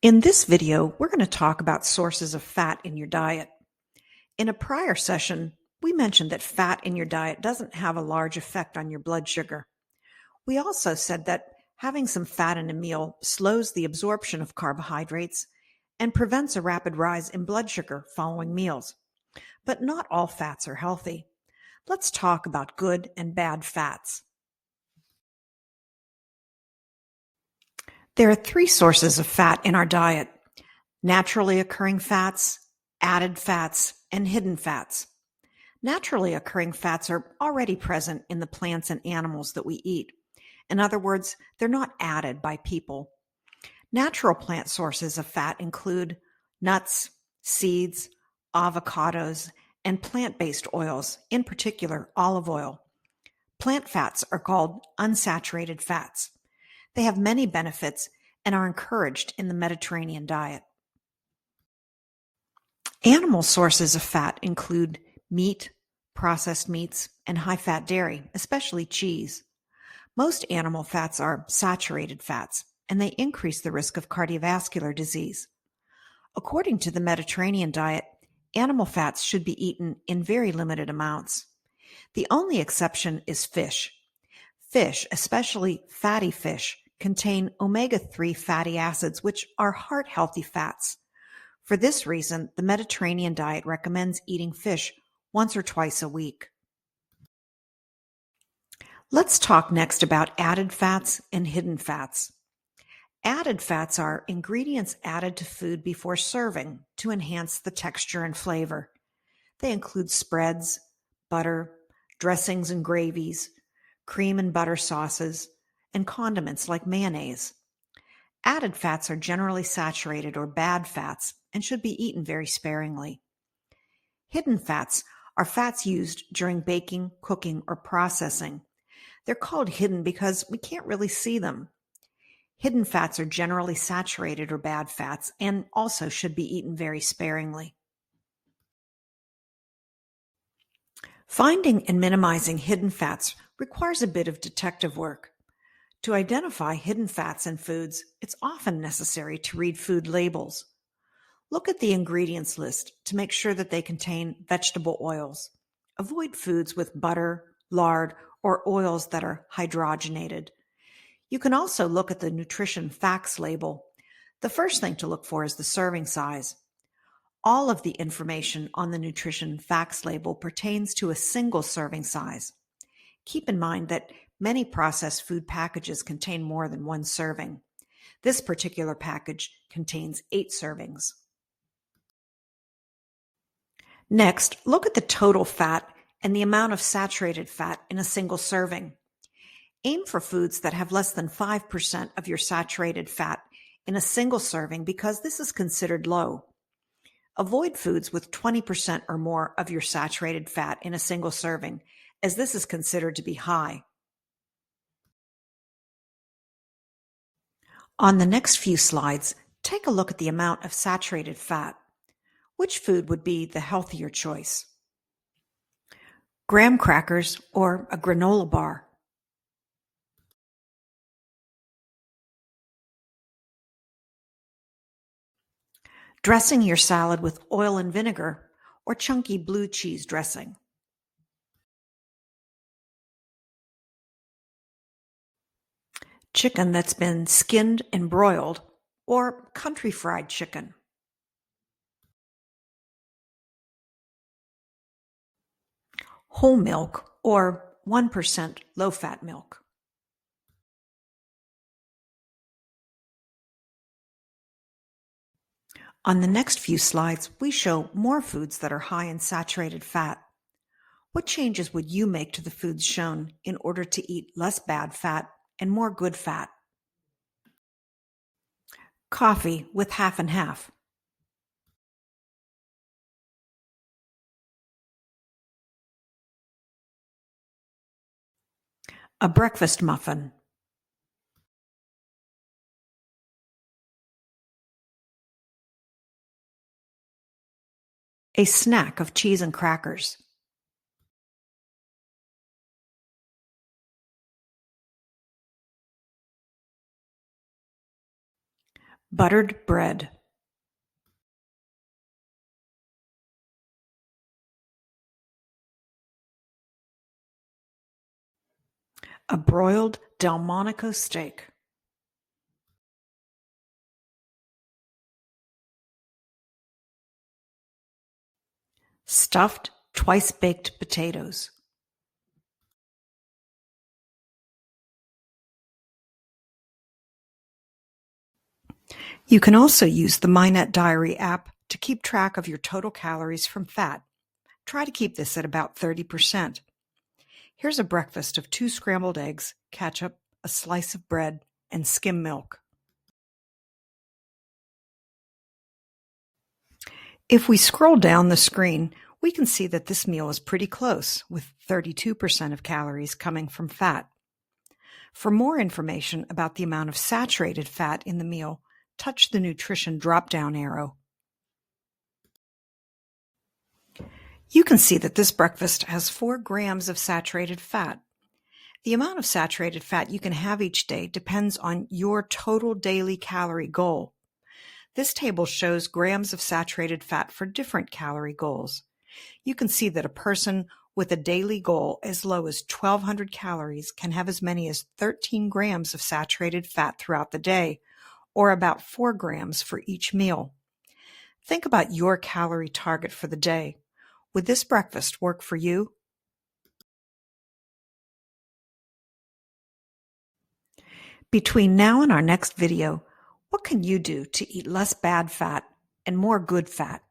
In this video, we're going to talk about sources of fat in your diet. In a prior session, we mentioned that fat in your diet doesn't have a large effect on your blood sugar. We also said that having some fat in a meal slows the absorption of carbohydrates and prevents a rapid rise in blood sugar following meals. But not all fats are healthy. Let's talk about good and bad fats. There are three sources of fat in our diet: naturally occurring fats, added fats, and hidden fats. Naturally occurring fats are already present in the plants and animals that we eat. In other words, they're not added by people. Natural plant sources of fat include nuts, seeds, avocados, and plant-based oils, in particular olive oil. Plant fats are called unsaturated fats. They have many benefits and are encouraged in the Mediterranean diet. Animal sources of fat include meat, processed meats, and high-fat dairy, especially cheese. Most animal fats are saturated fats, and they increase the risk of cardiovascular disease. According to the Mediterranean diet, animal fats should be eaten in very limited amounts. The only exception is fish. Fish, especially fatty fish, contain omega-3 fatty acids, which are heart-healthy fats. For this reason, the Mediterranean diet recommends eating fish once or twice a week. Let's talk next about added fats and hidden fats. Added fats are ingredients added to food before serving to enhance the texture and flavor. They include spreads, butter, dressings and gravies, cream and butter sauces, and condiments like mayonnaise. Added fats are generally saturated or bad fats and should be eaten very sparingly. Hidden fats are fats used during baking, cooking, or processing. They're called hidden because we can't really see them. Hidden fats are generally saturated or bad fats and also should be eaten very sparingly. Finding and minimizing hidden fats requires a bit of detective work. To identify hidden fats in foods, it's often necessary to read food labels. Look at the ingredients list to make sure that they contain vegetable oils. Avoid foods with butter, lard, or oils that are hydrogenated. You can also look at the nutrition facts label. The first thing to look for is the serving size. All of the information on the nutrition facts label pertains to a single serving size. Keep in mind that many processed food packages contain more than one serving. This particular package contains 8 servings. Next, look at the total fat and the amount of saturated fat in a single serving. Aim for foods that have less than 5% of your saturated fat in a single serving because this is considered low. Avoid foods with 20% or more of your saturated fat in a single serving, as this is considered to be high. On the next few slides, take a look at the amount of saturated fat. Which food would be the healthier choice? Graham crackers or a granola bar? Dressing your salad with oil and vinegar or chunky blue cheese dressing? Chicken that's been skinned and broiled or country fried chicken? Whole milk or 1% low-fat milk? On the next few slides, we show more foods that are high in saturated fat. What changes would you make to the foods shown in order to eat less bad fat and more good fat? Coffee with half and half. A breakfast muffin. A snack of cheese and crackers. Buttered bread. A broiled Delmonico steak. Stuffed twice-baked potatoes. You can also use the MyNet Diary app to keep track of your total calories from fat. Try to keep this at about 30%. Here's a breakfast of 2 scrambled eggs, ketchup, a slice of bread, and skim milk. If we scroll down the screen, we can see that this meal is pretty close, with 32% of calories coming from fat. For more information about the amount of saturated fat in the meal, touch the nutrition drop-down arrow. You can see that this breakfast has 4 grams of saturated fat. The amount of saturated fat you can have each day depends on your total daily calorie goal. This table shows grams of saturated fat for different calorie goals. You can see that a person with a daily goal as low as 1,200 calories can have as many as 13 grams of saturated fat throughout the day, or about 4 grams for each meal. Think about your calorie target for the day. Would this breakfast work for you? Between now and our next video, what can you do to eat less bad fat and more good fat?